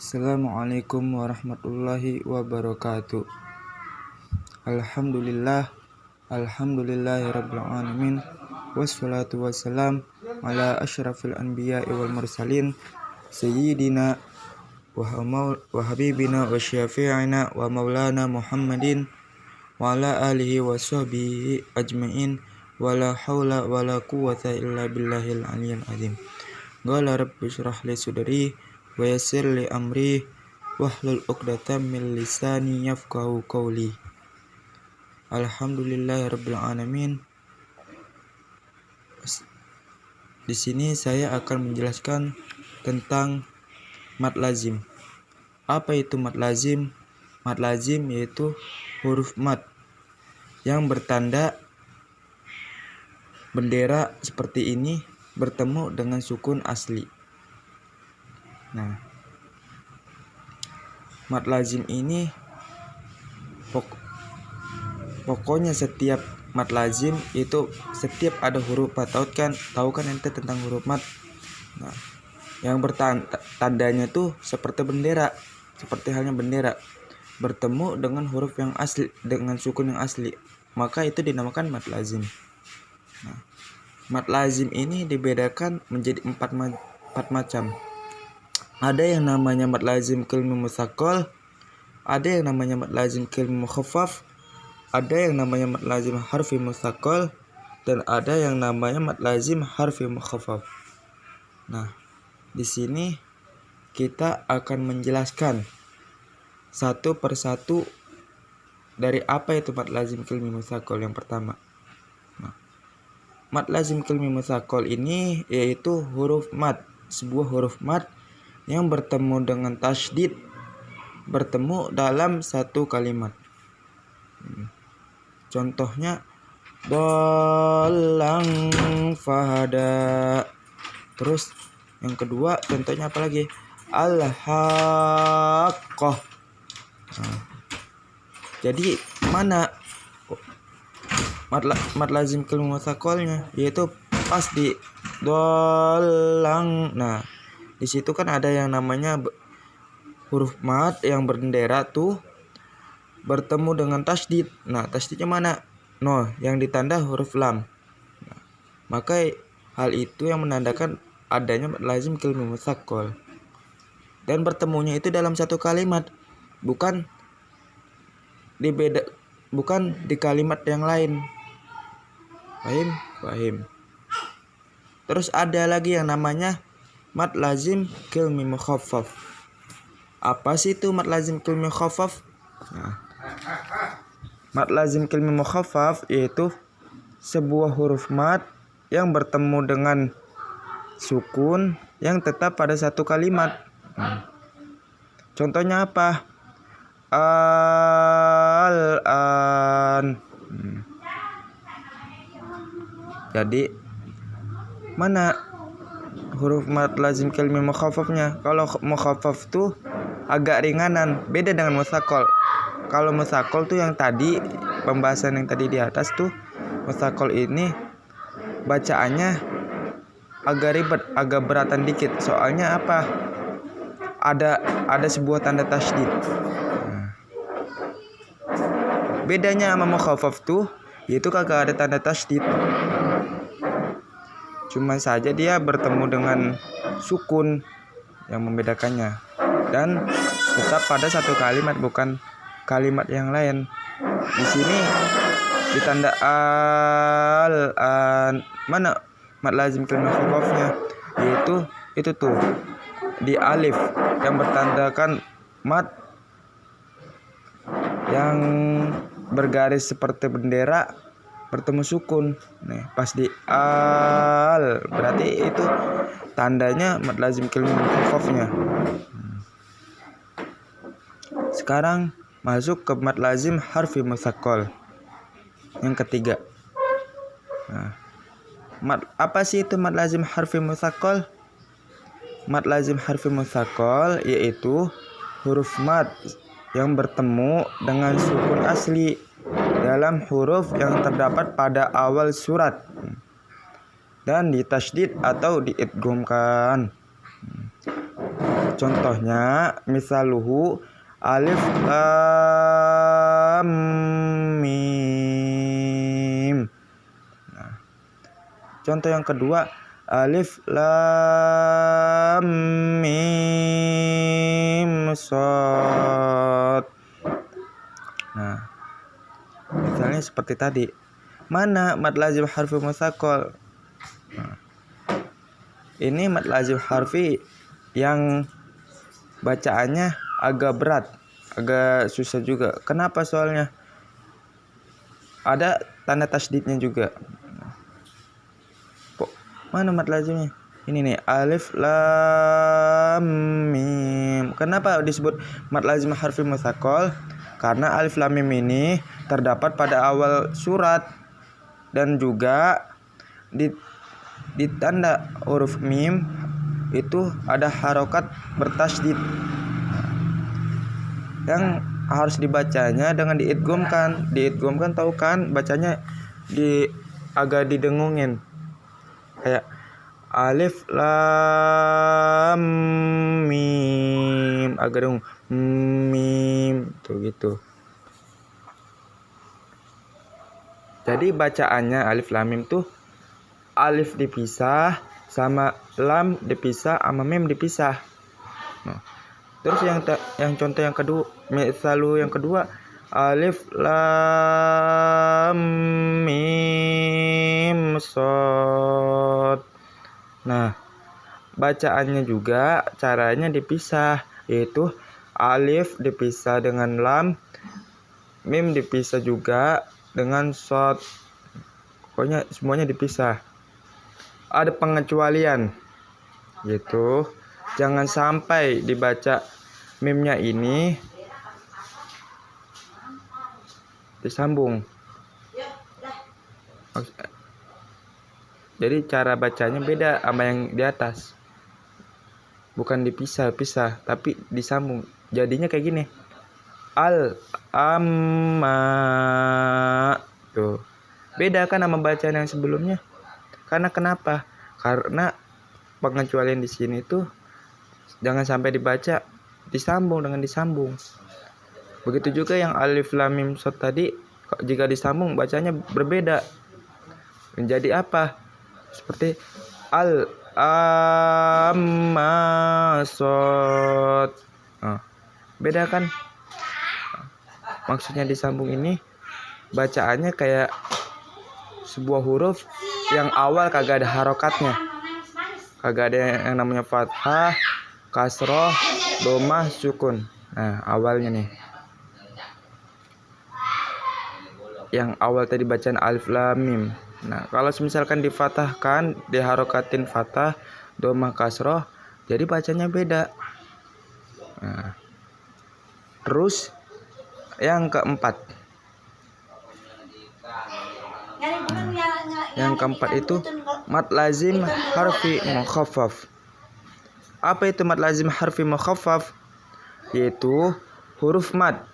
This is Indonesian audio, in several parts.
Assalamualaikum warahmatullahi wabarakatuh. Alhamdulillahirabbil alamin. Wassalatu wassalam ala asyrafil anbiya'i wal mursalin sayyidina wa habibina wa syafi'ina wa maulana Muhammadin wa ala alihi wa sahbihi ajmain wa la haula wa la quwwata illa billahil aliyyil azim. Qala rabbi shrah li sadri wa yassir li amri wahlul 'uqdatam min lisani yafqahu qawli. Alhamdulillahirabbil alamin. Di sini saya akan menjelaskan tentang mad lazim. Apa itu mad lazim? Mad lazim yaitu huruf mad yang bertanda bendera seperti ini bertemu dengan sukun asli. Nah, mad lazim ini pokoknya setiap mad lazim itu setiap ada huruf mad. Tahu kan ente tentang huruf mad. Nah, yang tandanya tuh seperti bendera, seperti halnya bendera bertemu dengan huruf yang asli, dengan sukun yang asli, maka itu dinamakan mad lazim. Nah, mad lazim ini dibedakan menjadi empat macam. Ada yang namanya mad lazim kalmi mutsaqal, ada yang namanya mad lazim kalmi mukhaffaf, ada yang namanya mad lazim harfi mutsaqal, dan ada yang namanya mad lazim harfi mukhaffaf. Nah, di sini kita akan menjelaskan satu persatu dari apa itu mad lazim kalmi mutsaqal. Yang pertama, mad lazim kalmi mutsaqal ini yaitu huruf mad, sebuah huruf mad yang bertemu dengan tasydid, bertemu dalam satu kalimat. Contohnya dolang fahada. Terus yang kedua contohnya apa lagi? Al-haqqah. Nah, jadi mana mad lazim kalmi mutsaqalnya? Yaitu pas di dolang. Nah, di situ kan ada yang namanya huruf mad yang bendera tuh bertemu dengan tasydid. Nah, tasydidnya mana? No, yang ditanda huruf lam. Nah, maka hal itu yang menandakan adanya mad lazim kalmi mutsaqal. Dan bertemunya itu dalam satu kalimat, bukan di kalimat yang lain. Paham? Terus ada lagi yang namanya mad lazim kalmi mukhaffaf. Apa sih itu mad lazim kalmi mukhaffaf? Nah, mad lazim kalmi mukhaffaf yaitu sebuah huruf mad yang bertemu dengan sukun yang tetap pada satu kalimat. Contohnya apa? Al-an. Jadi mana huruf mad lazim kalmi mukhaffafnya? Kalau mukhaffaf tuh agak ringanan, beda dengan mutsaqal. Kalau mutsaqal tuh yang tadi pembahasan yang tadi di atas tuh, mutsaqal ini bacaannya agak ribet, agak beratan dikit. Soalnya apa? Ada sebuah tanda tasydid. Bedanya sama mukhaffaf tuh yaitu kagak ada tanda tasydid. Cuma saja dia bertemu dengan sukun yang membedakannya, dan tetap pada satu kalimat, bukan kalimat yang lain. Di sini ditanda al-an. Mana mad lazim kalmi mukhaffafnya? Yaitu itu tuh di alif yang bertandakan mad yang bergaris seperti bendera bertemu sukun. Nih, pas di al berarti itu tandanya mad lazim kalmi mukhaffafnya. Sekarang masuk ke mad lazim harfi mutsaqal yang ketiga. Nah, apa sih itu mad lazim harfi mutsaqal? Mad lazim harfi mutsaqal yaitu huruf mad yang bertemu dengan sukun asli dalam huruf yang terdapat pada awal surat dan ditasydid atau diidghamkan. contohnya misaluhu alif lam mim. Nah, contoh yang kedua alif lam mim shad. Nah, misalnya seperti tadi. Mana mad lazim harfi mutsaqal? Nah, ini mad lazim harfi yang bacaannya agak berat, agak susah juga. Kenapa? Soalnya ada tanda tasdidnya juga. Mana mad lazimnya? Ini nih, alif lam mim. Kenapa disebut mad lazim harfi mutsaqal? Karena alif lam mim ini terdapat pada awal surat dan juga di tanda huruf mim itu ada harokat bertasdid yang harus dibacanya dengan diidghamkan. Diidghamkan tahu kan bacanya agak didengungin. Kayak alif lam mim agak dengung mim tuh gitu. Jadi bacaannya alif lam mim tuh alif dipisah sama lam dipisah sama mim dipisah. Nah, terus yang contoh yang kedua, misalu yang kedua alif lam mim shad. Nah, bacaannya juga caranya dipisah, yaitu alif dipisah dengan lam, mim dipisah juga dengan shad. Pokoknya semuanya dipisah. Ada pengecualian, yaitu jangan sampai dibaca mimnya ini disambung. Jadi cara bacanya beda sama yang di atas. Bukan dipisah-pisah, tapi disambung. Jadinya kayak gini. Al amma. Tuh. Beda kan sama bacaan yang sebelumnya? Karena kenapa? Karena pengecualian di sini tuh jangan sampai dibaca disambung dengan disambung. Begitu juga yang alif lam mim shad tadi, jika disambung bacanya berbeda. Menjadi apa? Seperti al amma shad. Nah, beda kan? Maksudnya disambung ini bacaannya kayak sebuah huruf yang awal kagak ada harokatnya. Kagak ada yang namanya fathah, kasroh, domah, sukun. Nah, awalnya nih. Yang awal tadi bacaan alif lam mim. Nah, kalau misalkan difathahkan, diharokatin fathah, domah, kasroh, jadi bacanya beda. Nah, terus yang keempat. Yang keempat itu mad lazim harfi mukhaffaf. Apa itu mad lazim harfi mukhaffaf? Yaitu huruf mad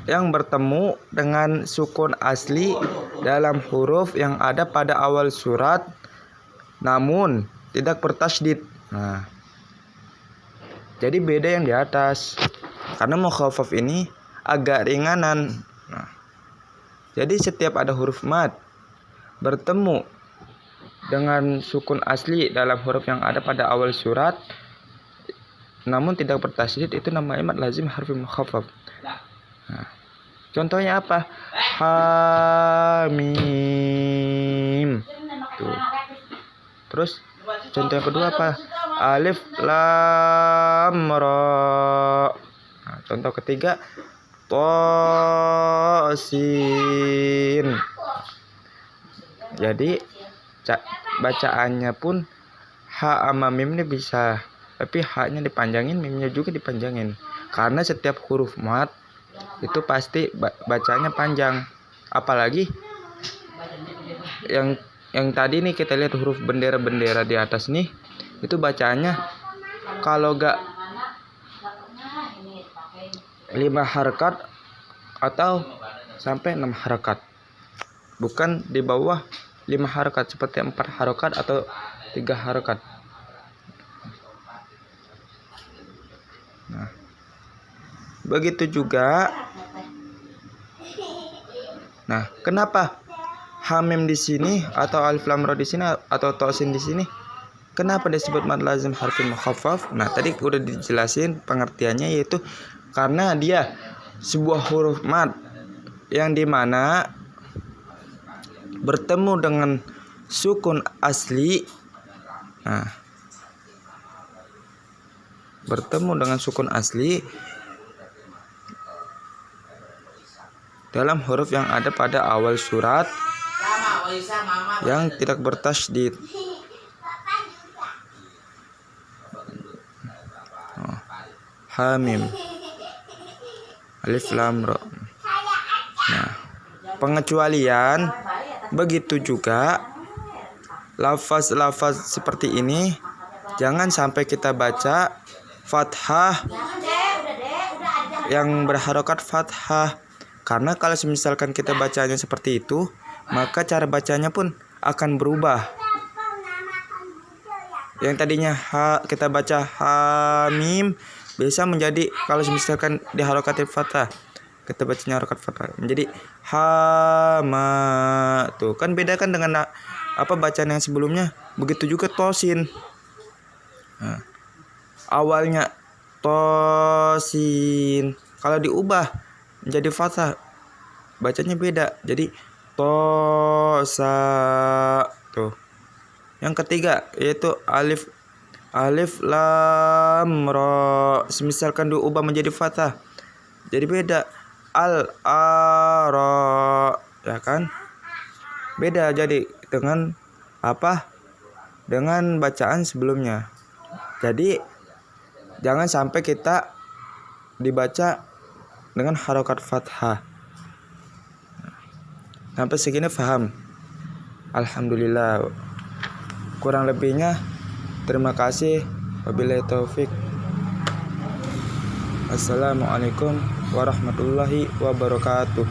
yang bertemu dengan sukun asli dalam huruf yang ada pada awal surat namun tidak bertasydid. Nah, jadi beda yang di atas. Karena mukhaffaf ini agak ringanan. Nah, jadi setiap ada huruf mad bertemu dengan sukun asli dalam huruf yang ada pada awal surat namun tidak bertasydid, itu namanya mad lazim harfi mukhaffaf. Nah, contohnya apa? Hamim. Tuh. Terus contoh yang kedua apa? Alif lam ra. Nah, contoh ketiga ta sin. Jadi bacaannya pun ha sama mim ini bisa, tapi ha-nya dipanjangin, mimnya juga dipanjangin. Karena setiap huruf mad itu pasti bacanya panjang. Apalagi yang tadi nih kita lihat huruf bendera-bendera di atas nih, itu bacaannya kalau gak 5 harakat atau sampai 6 harakat, bukan di bawah 5 harakat seperti 4 harakat atau 3 harakat. Nah, begitu juga. Nah, kenapa hamim di sini atau alif lam ra di sini atau tosin di sini? Kenapa disebut mad lazim harfi mukhaffaf? Nah, tadi udah dijelasin pengertiannya, yaitu karena dia sebuah huruf mad yang dimana bertemu dengan sukun asli. Nah, bertemu dengan sukun asli dalam huruf yang ada pada awal surat yang tidak bertasydid. Hamim, alif lam ra. Nah, pengecualian begitu juga lafaz-lafaz seperti ini jangan sampai kita baca fathah yang berharokat fathah, karena kalau misalkan kita bacanya seperti itu, maka cara bacanya pun akan berubah. Yang tadinya kita baca hamim bisa menjadi, kalau misalkan diharokatin fathah, kita bacanya harokat fathah menjadi hama. Tuh kan beda kan dengan bacaan yang sebelumnya. Begitu juga tosin. Nah, awalnya tosin, kalau diubah menjadi fathah bacanya beda, jadi tosa. Tuh. Yang ketiga yaitu alif lam ra, misalkan diubah menjadi fathah jadi beda, al ara, ya kan, beda jadi dengan dengan bacaan sebelumnya. Jadi jangan sampai kita dibaca dengan harokat fathah. Sampai segini paham? Alhamdulillah. Kurang lebihnya terima kasih. Wabillahi taufik. Assalamualaikum warahmatullahi wabarakatuh.